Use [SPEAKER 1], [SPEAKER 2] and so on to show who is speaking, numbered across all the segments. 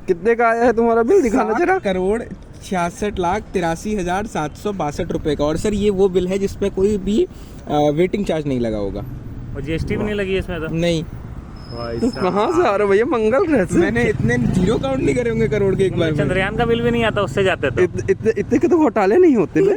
[SPEAKER 1] कितने का आया है तुम्हारा बिल, दिखाना जरा।
[SPEAKER 2] 7,66,83,762 का। और सर ये वो बिल है जिसपे कोई भी वेटिंग चार्ज नहीं लगा होगा
[SPEAKER 3] और जीएसटी भी नहीं लगी इसमें तो?
[SPEAKER 2] नहीं।
[SPEAKER 1] तुम कहाँ से आ रहे हो भैया, मंगल ग्रह से?
[SPEAKER 2] मैंने इतने जीरो काउंट नहीं करे होंगे करोड़ के एक बार में।
[SPEAKER 3] चंद्रयान का बिल भी नहीं आता, उससे जाते तो।
[SPEAKER 1] इतने के तो घोटाले नहीं होते ना।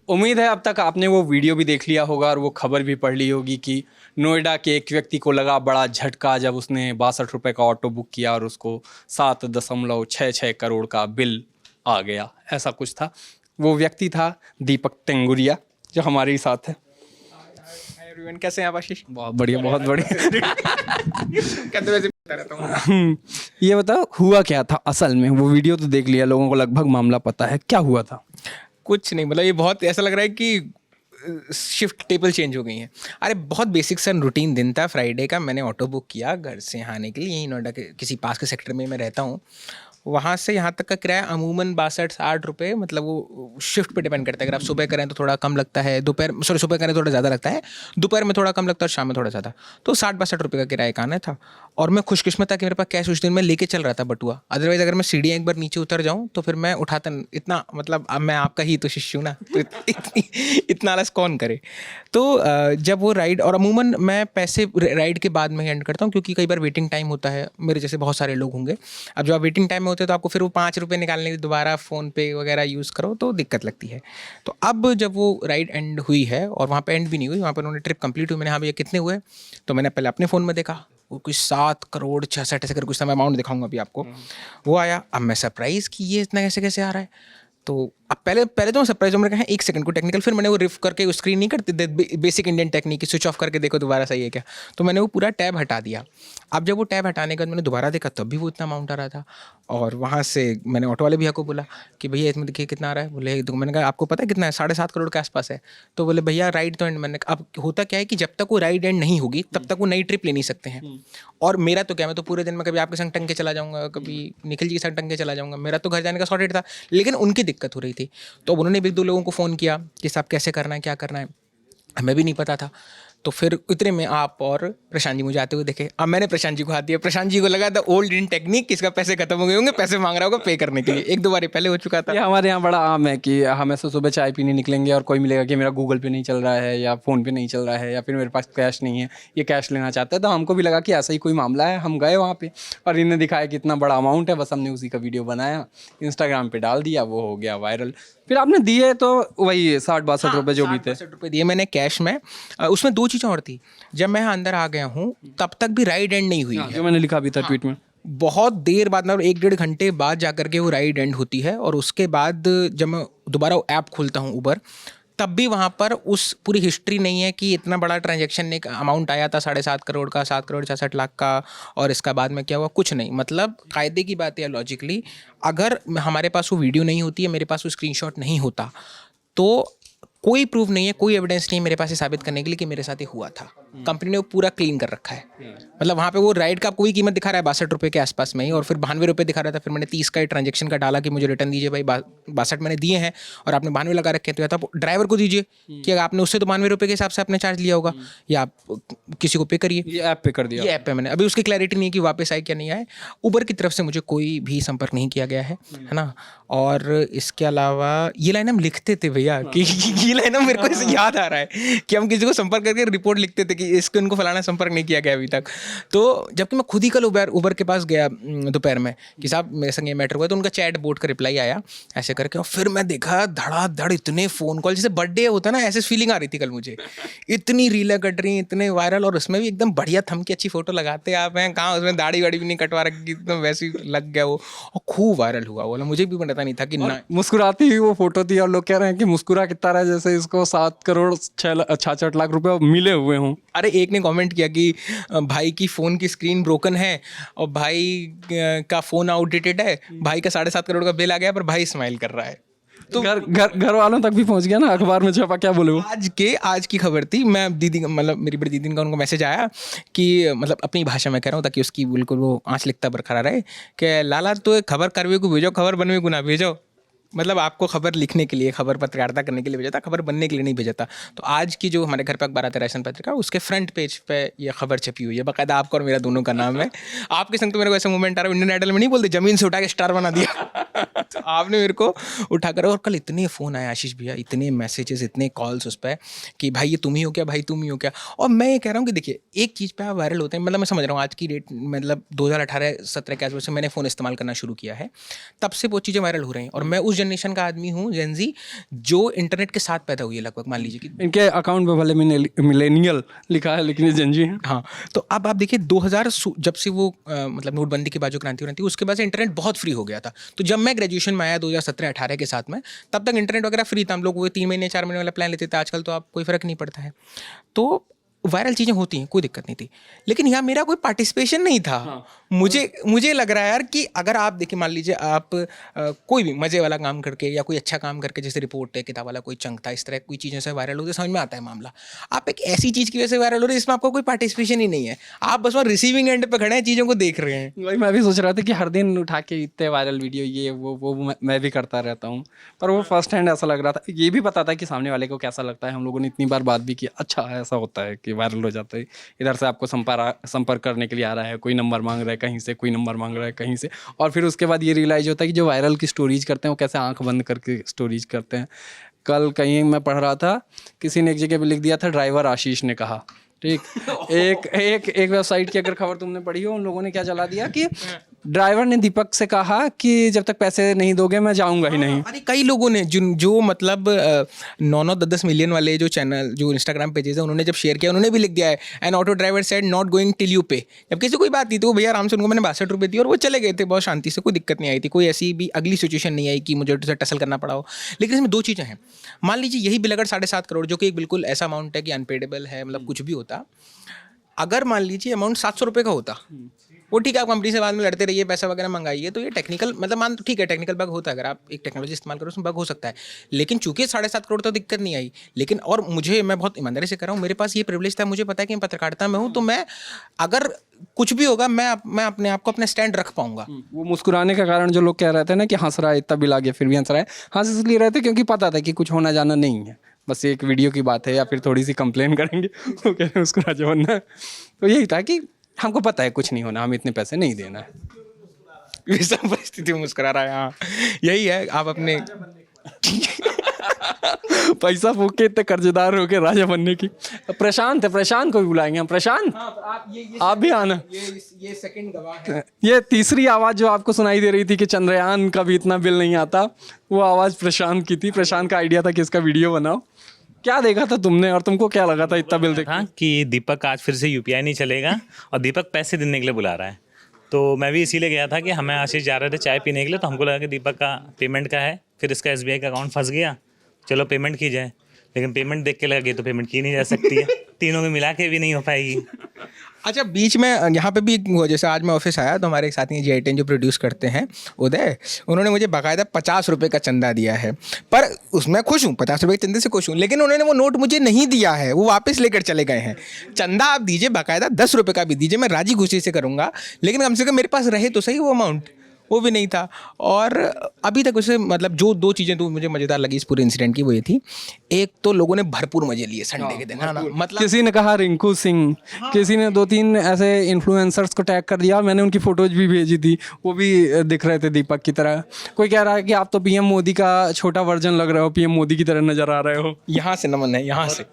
[SPEAKER 4] उम्मीद है अब तक आपने वो वीडियो भी देख लिया होगा और वो खबर भी पढ़ ली होगी कि नोएडा के एक व्यक्ति को लगा बड़ा झटका जब उसने 62 रुपये का ऑटो बुक किया और उसको 7.66 करोड़ का बिल आ गया। ऐसा कुछ था। वो व्यक्ति था दीपक टेंगुरिया, जो हमारे ही साथ है। एवरीवन, कैसे हैं आप आशीष? बहुत बढ़िया, बहुत बढ़िया।
[SPEAKER 2] कहते वैसे रहता हूँ।
[SPEAKER 4] ये बताओ हुआ क्या था असल में? वो वीडियो तो देख लिया, लोगों को लगभग मामला पता है, क्या हुआ था?
[SPEAKER 2] कुछ नहीं, मतलब ये बहुत ऐसा लग रहा है कि शिफ्ट टेबल चेंज हो गई हैं। अरे बहुत बेसिक सा रूटीन दिन था फ्राइडे का। मैंने ऑटो बुक किया घर से यहाँ आने के लिए। यहीं नोएडा के किसी पास के सेक्टर में मैं रहता हूँ। वहाँ से यहाँ तक का किराया अमूमन 62-60 रुपये, मतलब वो शिफ्ट पे डिपेंड करता है। अगर आप सुबह करें तो थोड़ा कम लगता है, सुबह करें तो थोड़ा ज़्यादा लगता है, दोपहर में थोड़ा कम लगता है और शाम में थोड़ा ज़्यादा। तो 60-62 रुपये का किराया का आना था। और मैं खुशकिस्मत था कि मेरे पास कैश उस दिन में लेके चल रहा था बटुआ। अदरवाइज़ अगर मैं सीढ़ियाँ एक बार नीचे उतर जाऊँ तो फिर मैं उठाता इतना, मतलब अब मैं आपका ही तो शिष्य हूँ ना, तो इतना आलस कौन करे। तो जब वो राइड, और अमूमन मैं पैसे राइड के बाद में ही एंड करता हूँ, क्योंकि कई बार वेटिंग टाइम होता है, मेरे जैसे बहुत सारे लोग होंगे। अब जब आप वेटिंग टाइम में होते हैं तो आपको फिर वो 5 रुपये निकालने के लिए दोबारा फ़ोन पे वगैरह यूज़ करो तो दिक्कत लगती है। तो अब जब वो राइड एंड हुई है, और वहाँ पे एंड भी नहीं हुई, वहाँ पर उन्होंने ट्रिप कंप्लीट हुई, मैंने हाँ भैया कितने हुए, तो मैंने पहले अपने फ़ोन में देखा, वो कुछ 7,66,000 ऐसे कर कुछ था, मैं अमाउंट दिखाऊंगा अभी आपको। वो आया। अब मैं सरप्राइज़ कि ये इतना कैसे कैसे आ रहा है। तो अब पहले तो मैं सरप्राइज हूँ। मैंने कहा एक सेकंड को टेक्निकल, फिर मैंने वो रिफ करके वो स्क्रीन नहीं करते basic Indian technique, switch off करके देखो दोबारा सही है क्या, तो मैंने वो पूरा टैब हटा दिया। अब जब वो टैब हटाने के बाद मैंने दोबारा देखा तब भी वो इतना अमाउंट आ रहा था। और वहाँ से मैंने ऑटो वाले भैया को बोला कि भैया इसमें देखिए कितना आ रहा है। बोले, तो मैंने कहा आपको पता है कितना है? 7.5 करोड़ के आसपास है। तो बोले भैया राइड तो एंड, मैंने अब होता क्या है कि जब तक वो राइड एंड नहीं होगी तब तक वो नई ट्रिप ले नहीं सकते हैं। और मेरा तो क्या, मैं तो पूरे दिन में कभी आपके संग टंग के चला जाऊँगा, कभी निखिल जी के संग टंग के चला जाऊँगा, मेरा तो घर जाने का सॉर्टेड था। लेकिन उनकी दिक्कत हो रही थी, तो अब उन्होंने भी 2 लोगों को फ़ोन किया कि साहब कैसे करना है, क्या करना है। हमें भी नहीं पता था। तो फिर इतने में आप और प्रशांत जी मुझे आते हुए देखे। अब मैंने प्रशांत जी को हाथ दिया। प्रशांत जी को लगा था ओल्ड इन टेक्निक, किसका पैसे खत्म हो गए होंगे, पैसे मांग रहा होगा पे करने के लिए। 1-2 बार पहले हो चुका था।
[SPEAKER 4] ये हमारे यहाँ बड़ा आम है कि हम ऐसे सुबह चाय पीने निकलेंगे और कोई मिलेगा कि मेरा गूगल पे नहीं चल रहा है या फ़ोन पे नहीं चल रहा है या फिर मेरे पास कैश नहीं है, ये कैश लेना चाहता है। तो हमको भी लगा कि ऐसा ही कोई मामला है। हम गए वहाँ पे और इन्हें दिखाया कि इतना बड़ा अमाउंट है। बस हमने उसी का वीडियो बनाया, इंस्टाग्राम पे डाल दिया, वो हो गया वायरल। फिर आपने दिए तो वही 60-62 रुपये जो भी थे।
[SPEAKER 2] 60 रुपये दिए मैंने कैश में। उसमें 2 चीज़ें और थी। जब मैं अंदर आ गया हूँ तब तक भी राइड एंड नहीं हुई है।
[SPEAKER 4] जो मैंने लिखा भी था ट्वीट में।
[SPEAKER 2] बहुत देर बाद, मतलब 1-1.5 घंटे बाद जा करके वो राइड एंड होती है। और उसके बाद जब मैं दोबारा वो ऐप खोलता हूँ उबर, तब भी वहाँ पर उस पूरी हिस्ट्री नहीं है कि इतना बड़ा ट्रांजैक्शन एक अमाउंट आया था 7.5 करोड़ का, 7,66,00,000 का, और इसका बाद में क्या हुआ, कुछ नहीं। मतलब कायदे की बात है लॉजिकली, अगर हमारे पास वो वीडियो नहीं होती है, मेरे पास वो स्क्रीनशॉट नहीं होता, तो कोई प्रूफ नहीं है, कोई एविडेंस नहीं है मेरे पास ये साबित करने के लिए कि मेरे साथ ये हुआ था। कंपनी ने वो पूरा क्लीन कर रखा है। मतलब वहाँ पे वो राइड का कोई कीमत दिखा रहा है 62 रुपये के आसपास में ही, और फिर 92 रुपये दिखा रहा था। फिर मैंने 30 का ट्रांजेक्शन का डाला कि मुझे रिटर्न दीजिए भाई, 62 मैंने दिए हैं और आपने 92 लगा रखे हैं, तो या तो ड्राइवर को दीजिए कि अगर आपने उससे तो 92 रुपये के हिसाब से आपने चार्ज लिया होगा, या आप किसी को पे करिए।
[SPEAKER 4] ये ऐप पे कर दिया।
[SPEAKER 2] ये ऐप पे मैंने, अभी उसकी क्लैरिटी नहीं है कि वापस आए क्या नहीं आए। उबर की तरफ से मुझे कोई भी संपर्क नहीं किया गया है ना। और इसके अलावा ये लाइन हम लिखते थे भैया कि ये लाइन हम, मेरे को ऐसे याद आ रहा है कि हम किसी को संपर्क करके रिपोर्ट लिखते थे कि इसको इनको फलाना संपर्क नहीं किया गया अभी तक। तो जबकि मैं खुद ही कल उबर के पास गया दोपहर में कि साहब मेरे संग ये मैटर हुआ, तो उनका चैट बोर्ड का रिप्लाई आया ऐसे करके, और फिर मैं देखा धड़ाधड़ इतने फ़ोन कॉल, जैसे बर्थडे होता ना, ऐसे फीलिंग आ रही थी कल मुझे। इतनी रीलें कट रही, इतने वायरल, और उसमें भी एकदम बढ़िया थम की अच्छी फोटो लगाते आप हैं, कहाँ उसमें दाढ़ी वाड़ी भी नहीं कटवा रखी, एकदम वैसे ही लग गया वो, और खूब वायरल हुआ वो। मुझे भी पता नहीं था कि ना,
[SPEAKER 4] मुस्कुराती हुई वो फोटो थी और लोग कह रहे हैं कि मुस्कुरा कितना रहा है जैसे इसको 7,66,00,000 रुपए मिले हुए हों।
[SPEAKER 2] अरे एक ने कमेंट किया कि भाई की फ़ोन की स्क्रीन ब्रोकन है और भाई का फ़ोन आउटडेटेड है, भाई का 7.5 करोड़ का बिल आ गया पर भाई स्माइल कर रहा है।
[SPEAKER 4] तो घर वालों तक भी पहुंच गया ना, अखबार में छपा, क्या बोले वो।
[SPEAKER 2] आज की खबर थी। मैं दीदी, मतलब मेरी बड़ी दीदी का उनको मैसेज आया कि, मतलब अपनी भाषा में कह रहा हूँ ताकि उसकी बिल्कुल वो आँच लिखता बरकरार रहे, कि लाला तो खबर करवे को भेजो, खबर बनवे को ना भेजो। मतलब आपको खबर लिखने के लिए, खबर पत्रकारिता करने के लिए भेजा था, खबर बनने के लिए नहीं भेजा था। तो आज की जो हमारे घर पे अखबार आता है राशन पत्रिका, उसके फ्रंट पेज पे ये खबर छपी हुई है, बाकायदा आपका और मेरा दोनों का नाम है। आपके संग तो मेरे को ऐसा मूवमेंट आ रहा है, इंडियन आइडल में नहीं बोलते जमीन से उठा के स्टार बना दिया। तो आपने मेरे को उठाकर, और कल इतने फ़ोन आए आशीष भैया, इतने मैसेजेस, इतने कॉल्स उस पर कि भाई ये तुम ही हो क्या, भाई तुम ही हो क्या। और मैं ये कह रहा हूँ कि देखिए, एक चीज़ पे आप वायरल होते हैं, मतलब मैं समझ रहा हूँ आज की डेट, मतलब 2018-17 के आसपास से मैंने फ़ोन इस्तेमाल करना शुरू किया है, तब से वो चीज़ें वायरल हो रही हैं। और मैं उस जनरेशन का आदमी हूँ, जेनजी, जो इंटरनेट के साथ पैदा हुई है लगभग, मान लीजिए कि
[SPEAKER 4] इनके अकाउंट पे भले मिलेनियल लिखा है लेकिन ये जनजी हैं।
[SPEAKER 2] हाँ। तो अब आप देखिए 2000 जब से वो मतलब नोटबंदी के बाद जो क्रांति थी, उसके बाद से इंटरनेट बहुत फ्री हो गया था। तो जब मैं ग्रेजुएशन में आया 2017-18 के साथ में, तब तक इंटरनेट वगैरह फ्री था। हम लोग वो 3 महीने 4 महीने वाला प्लान लेते थे। आजकल तो आप कोई फ़र्क नहीं पड़ता है। तो वायरल चीज़ें होती हैं, कोई दिक्कत नहीं थी, लेकिन यहाँ मेरा कोई पार्टिसिपेशन नहीं था। हाँ। मुझे लग रहा है यार कि अगर आप देखिए, मान लीजिए आप कोई भी मज़े वाला काम करके या कोई अच्छा काम करके, जैसे रिपोर्ट है, किताब वाला कोई चंक था, इस तरह कोई चीज़ों से वायरल होते, समझ में आता है मामला। आप एक ऐसी चीज़ की वजह से वायरल हो रहे हैं जिसमें आपका कोई पार्टिसिपेशन ही नहीं है, आप बस वहाँ रिसीविंग एंड पे खड़े हैं, चीज़ों को देख रहे हैं।
[SPEAKER 4] वही मैं भी सोच रहा था कि हर दिन उठा के इतने वायरल वीडियो ये वो मैं भी करता रहता हूँ, पर वो फर्स्ट हैंड ऐसा लग रहा था। ये भी पता था कि सामने वाले को कैसा लगता है। हम लोगों ने इतनी बार बात भी की, अच्छा ऐसा होता है कि वायरल हो जाता है, इधर से आपको संपर्क करने के लिए आ रहा है, कोई नंबर मांग रहा है कहीं से, कोई नंबर मांग रहा है कहीं से। और फिर उसके बाद ये रियलाइज होता है कि जो वायरल की स्टोरीज करते हैं वो कैसे आंख बंद करके स्टोरीज करते हैं। कल कहीं मैं पढ़ रहा था, किसी ने एक जगह पे लिख दिया था, ड्राइवर आशीष ने कहा, ठीक। एक वेबसाइट की अगर खबर तुमने पढ़ी हो, उन लोगों ने क्या चला दिया कि ड्राइवर ने दीपक से कहा कि जब तक पैसे नहीं दोगे मैं जाऊंगा ही नहीं।
[SPEAKER 2] अरे कई लोगों ने जो मतलब 9-9, 10-10 मिलियन वाले जो चैनल, जो इंस्टाग्राम पेजेस है, उन्होंने जब शेयर किया, उन्होंने भी लिख दिया है, N auto driver said not going till you पे। जब किसी कोई बात नहीं थी, वो भैया आराम से, उनको मैंने 62 रुपये दिए और वो चले गए थे बहुत शांति से, कोई दिक्कत नहीं आई थी, कोई ऐसी भी अगली सिचुएशन नहीं आई कि मुझे उसे टसल करना पड़ा हो। लेकिन इसमें दो चीज़ें हैं। मान लीजिए यही बिल अगर 7.5 करोड़, जो कि एक बिल्कुल ऐसा अमाउंट है कि अनपेडेबल है, मतलब कुछ भी होता, अगर मान लीजिए अमाउंट 700 रुपये का होता, वो ठीक है, आप कंपनी से बाद में लड़ते रहिए, पैसा वगैरह मंगाइए, तो ये टेक्निकल, मतलब मान तो ठीक है, टेक्निकल बग होता है, अगर आप एक टेक्नोलॉजी इस्तेमाल करो उसमें बग हो सकता है। लेकिन चूंकि 7.5 करोड़ तो दिक्कत नहीं आई। लेकिन और मैं बहुत ईमानदारी से कर रहा हूँ, मेरे पास ये प्रिविलेज था, मुझे पता है कि मैं पत्रकारिता में हूँ, तो मैं अगर कुछ भी होगा, मैं अपने आप को अपने स्टैंड रख पाऊंगा।
[SPEAKER 4] वो मुस्कुराने का कारण जो लोग कह रहे थे ना कि हंस रहा है, इतना बिल आ गया फिर भी हंस रहा है, हंस इसलिए रहे थे क्योंकि पता था कि कुछ होना जाना नहीं है, बस एक वीडियो की बात है या फिर थोड़ी सी कंप्लेन करेंगे, वो कह रहे हैं उसको राजा बनना है। तो यही था कि हमको पता है कुछ नहीं होना, हम इतने पैसे नहीं देना है।
[SPEAKER 2] ये सब परिस्थिति में मुस्कुरा रहा है। हाँ, यही है, आप अपने
[SPEAKER 4] पैसा फूक के इतने कर्जदार हो के राजा बनने की। प्रशांत है, प्रशांत को भी बुलाएंगे हम। प्रशांत, आप भी आना।
[SPEAKER 2] ये सेकंड गवाह है।
[SPEAKER 4] ये तीसरी आवाज़ जो आपको सुनाई दे रही थी कि चंद्रयान का भी इतना बिल नहीं आता, वो आवाज़ प्रशांत की थी। प्रशांत का आइडिया था कि इसका वीडियो बनाओ। क्या देखा था तुमने और तुमको क्या लगा था इतना बिल देखा?
[SPEAKER 3] कि दीपक आज फिर से यूपीआई नहीं चलेगा और दीपक पैसे देने के लिए बुला रहा है। तो मैं भी इसीलिए गया था कि हमें आशीष जा रहे थे चाय पीने के लिए, तो हमको लगा कि दीपक का पेमेंट का है, फिर इसका एसबीआई का अकाउंट फंस गया, चलो पेमेंट की जाए। लेकिन पेमेंट देख के लगा कि तो पेमेंट की नहीं जा सकती है, तीनों में मिला के भी नहीं हो पाएगी।
[SPEAKER 2] अच्छा, बीच में यहाँ पे भी जैसे आज मैं ऑफिस आया तो हमारे एक साथी J10 जो प्रोड्यूस करते हैं, उदय, उन्होंने मुझे बाकायदा 50 रुपये का चंदा दिया है। पर उसमें खुश हूँ, 50 रुपये के चंदे से खुश हूँ, लेकिन उन्होंने वो नोट मुझे नहीं दिया है, वो वापस लेकर चले गए हैं। चंदा आप दीजिए, बाकायदा 10 रुपये का भी दीजिए, मैं राजी खुशी से करूँगा, लेकिन कम से कम मेरे पास रहे तो सही वो अमाउंट, वो भी नहीं था। और अभी तक उसे, मतलब जो दो चीज़ें तो मुझे मज़ेदार लगी इस पूरे इंसिडेंट की, वो ये थी, एक तो लोगों ने भरपूर मज़े लिए संडे के दिन, है ना, मतलब
[SPEAKER 4] किसी ने कहा रिंकू सिंह, किसी ने 2-3 ऐसे इन्फ्लुएंसर्स को टैग कर दिया, मैंने उनकी फ़ोटोज भी भेजी थी, वो भी दिख रहे थे दीपक की तरह। कोई कह रहा है कि आप तो पीएम मोदी का छोटा वर्जन लग रहे हो, पीएम मोदी की तरह नज़र आ रहे हो।
[SPEAKER 2] यहाँ से नमन है, यहाँ से।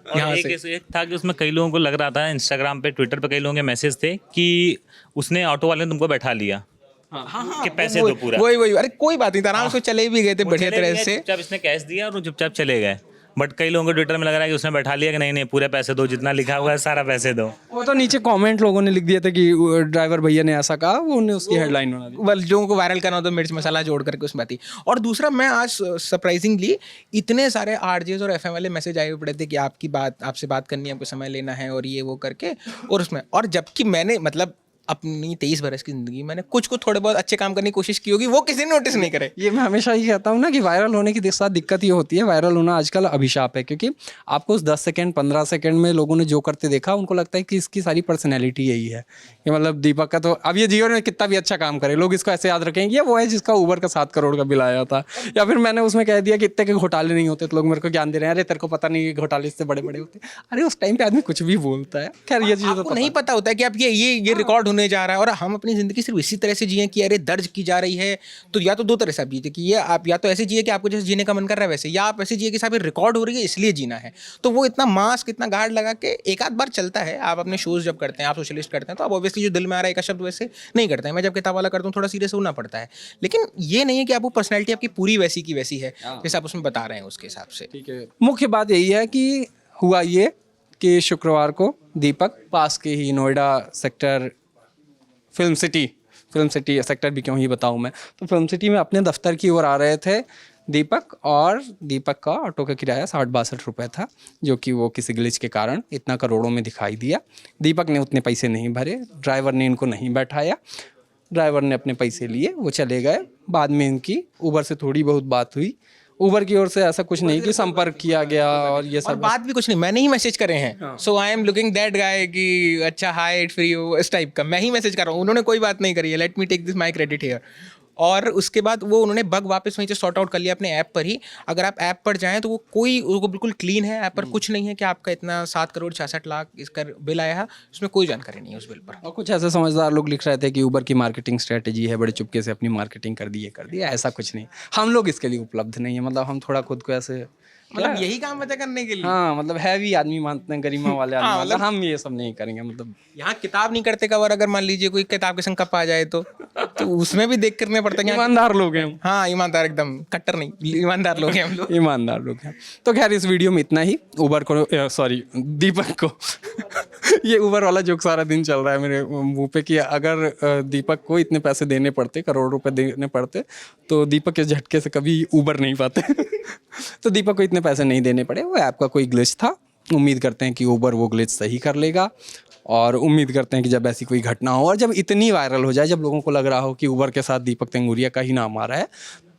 [SPEAKER 3] एक था कि उसमें कई लोगों को लग रहा था, इंस्टाग्राम पे, ट्विटर पे कई लोगों के मैसेज थे कि उसने ऑटो वाले ने तुमको बैठा लिया, कि पैसे दो पूरा।
[SPEAKER 2] वही, अरे कोई बात नहीं था, आराम से चले भी गए थे बढ़िया तरह से।
[SPEAKER 3] चुपचाप इसने कैश दिया और वो चुपचाप चले गए। बट कई लोगों को ट्विटर में लग रहा है कि उसने बैठा लिया कि नहीं पूरे पैसे दो, जितना लिखा हुआ है सारा पैसे दो।
[SPEAKER 4] वो तो नीचे कमेंट लोगों ने लिख दिया था कि ड्राइवर भैया ने ऐसा कहा, वो उन्होंने उसकी हेडलाइन बना दी।
[SPEAKER 2] बस लोगों को वायरल करना हो तो मिर्च मसाला जोड़ करके उसमें आती। और दूसरा, मैं आज सरप्राइजिंगली इतने सारे आरजेस और एफएम वाले मैसेज आए पड़े थे कि आपसे बात करनी है, आपको समय लेना है और ये वो करके, और उसमें, और जबकि मैंने, मतलब अपनी 23 बरस की ज़िंदगी मैंने कुछ को थोड़े बहुत अच्छे काम करने की कोशिश की होगी, वो किसी ने नोटिस नहीं करे।
[SPEAKER 4] ये मैं हमेशा ही कहता हूँ ना कि वायरल होने की साथ दिक्कत ये होती है, वायरल होना आजकल अभिशाप है, क्योंकि आपको उस 10 सेकंड 15 सेकंड में लोगों ने जो करते देखा उनको लगता है कि इसकी सारी पर्सनैलिटी यही है कि मतलब दीपक का तो अब ये जियो ने कितना भी अच्छा काम करे लोग इसको ऐसे याद रखेंगे ये वो है जिसका ऊबर का 7 करोड़ का बिल आया था, या फिर मैंने उसमें कह दिया कि इतने के घोटाले नहीं होते तो लोग मेरे को ज्ञान दे रहे हैं, अरे तेरे को पता नहीं घोटाले इससे बड़े बड़े होते हैं। अरे उस टाइम पे आदमी कुछ भी बोलता है। खैर ये चीज़
[SPEAKER 2] आपको नहीं पता होता है कि आप ये रिकॉर्ड होने जा रहा है, और हम अपनी ज़िंदगी सिर्फ इसी तरह से जिए कि अरे दर्ज की जा रही है। तो या तो 2 तरह से आप जीते कि ये आप या तो ऐसे जिए कि आपको जैसे जीने का मन कर रहा है वैसे, या आप ऐसे जिए कि साहब ये रिकॉर्ड हो रही है इसलिए जीना है। तो वो इतना मास्क इतना गार्ड लगा के एक आध बार चलता है। आप अपने शोज जब करते हैं, आप सोशलिस्ट करते हैं, तो आप ऑब्वियसली जो दिल में आ रहा है एक शब्द वैसे नहीं करते हैं। मैं जब किताब वाला करता हूँ थोड़ा सीरियस होना पड़ता है, लेकिन ये नहीं है कि आपको पर्सनैलिटी आपकी पूरी वैसी की वैसी है जैसे आप उसमें बता रहे हैं उसके हिसाब से।
[SPEAKER 4] ठीक है। मुख्य बात यही है कि हुआ ये कि शुक्रवार को दीपक पास के ही Noida sector film city sector भी क्यों ही बताऊं मैं, तो फिल्म सिटी में अपने दफ्तर की ओर आ रहे थे दीपक, और दीपक का ऑटो का किराया 60-62 रुपये था, जो कि वो किसी ग्लिच के कारण इतना करोड़ों में दिखाई दिया। दीपक ने उतने पैसे नहीं भरे, ड्राइवर ने इनको नहीं बैठाया, ड्राइवर ने अपने पैसे लिए, वो चले गए। बाद में इनकी ऊबर से थोड़ी बहुत बात हुई, ऊबर की ओर से ऐसा कुछ नहीं कि संपर्क किया गया और ये
[SPEAKER 2] और
[SPEAKER 4] सब
[SPEAKER 2] बात भी कुछ नहीं, मैंने ही मैसेज करे हैं। So I am looking that guy कि अच्छा हाय इट फ्री यू इस टाइप का मैं ही मैसेज कर रहा हूँ, उन्होंने कोई बात नहीं करी है। Let me take this my credit here. और उसके बाद वो उन्होंने बग वापस वहीं से सॉर्ट आउट कर लिया अपने ऐप पर ही। अगर आप ऐप पर जाएं तो वो बिल्कुल क्लीन है, ऐप पर कुछ नहीं है कि आपका इतना 7 करोड़ 66 लाख इसका बिल आया है, उसमें कोई जानकारी नहीं है उस बिल पर।
[SPEAKER 4] और कुछ ऐसे समझदार लोग लिख रहे थे कि ऊबर की मार्केटिंग स्ट्रेटेजी है, बड़े चुपके से अपनी मार्केटिंग कर दिया। ऐसा कुछ नहीं, हम लोग इसके लिए उपलब्ध नहीं है। मतलब हम थोड़ा खुद को ऐसे
[SPEAKER 2] मतलब यही काम बचा करने के लिए।
[SPEAKER 4] हाँ मतलब हैवी आदमी मानते हैं, गरिमा वाले आदमी मतलब हम ये सब नहीं करेंगे। मतलब
[SPEAKER 2] यहाँ किताब नहीं करते कवर, अगर मान लीजिए कोई किताब के संग कप आ जाए तो उसमें भी देख करने पड़ता है।
[SPEAKER 4] ईमानदार लोग हैं हम।
[SPEAKER 2] हाँ ईमानदार, एकदम कट्टर नहीं, ईमानदार लोग हैं हम लोग।
[SPEAKER 4] ईमानदार लोग हैं। तो खैर इस वीडियो में इतना ही। ऊबर को सॉरी दीपक को ये ऊबर वाला जोक सारा दिन चल रहा है मेरे मुंह पे कि अगर दीपक को इतने पैसे देने पड़ते, करोड़ रुपए देने पड़ते, तो दीपक के झटके से कभी ऊबर नहीं पाते। तो दीपक को इतने पैसे नहीं देने पड़े, वो ऐप का कोई ग्लिच था। उम्मीद करते हैं कि ऊबर वो ग्लिच सही कर लेगा, और उम्मीद करते हैं कि जब ऐसी कोई घटना हो और जब इतनी वायरल हो जाए, जब लोगों को लग रहा हो कि ऊबर के साथ दीपक तेंगुरिया का ही नाम आ रहा है,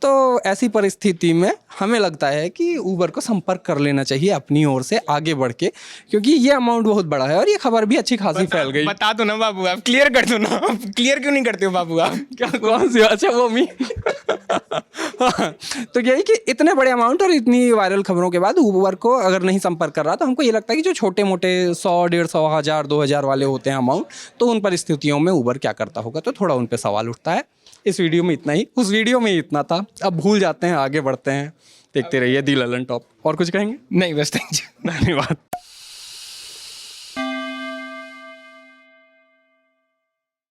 [SPEAKER 4] तो ऐसी परिस्थिति में हमें लगता है कि ऊबर को संपर्क कर लेना चाहिए अपनी ओर से आगे बढ़ के, क्योंकि ये अमाउंट बहुत बड़ा है और ये खबर भी अच्छी खासी फैल गई।
[SPEAKER 2] बता दो ना बाबू, आप क्लियर कर दो ना। आप क्लियर क्यों नहीं करते हो बाबू आप?
[SPEAKER 4] क्या कौन सी? अच्छा वो मी हाँ, तो यही कि इतने बड़े अमाउंट और इतनी वायरल खबरों के बाद ऊबर को अगर नहीं संपर्क कर रहा, तो हमको ये लगता है कि जो छोटे मोटे 100, 150, 1000, 2000 वाले होते हैं अमाउंट, तो उन परिस्थितियों में ऊबर क्या करता होगा, तो थोड़ा उन पर सवाल उठता है। इस वीडियो में इतना ही, उस वीडियो में इतना था। अब भूल जाते हैं, आगे बढ़ते हैं। देखते रहिए दी ललन टॉप। और कुछ कहेंगे?
[SPEAKER 2] नहीं बस थैंक यू,
[SPEAKER 4] धन्यवाद।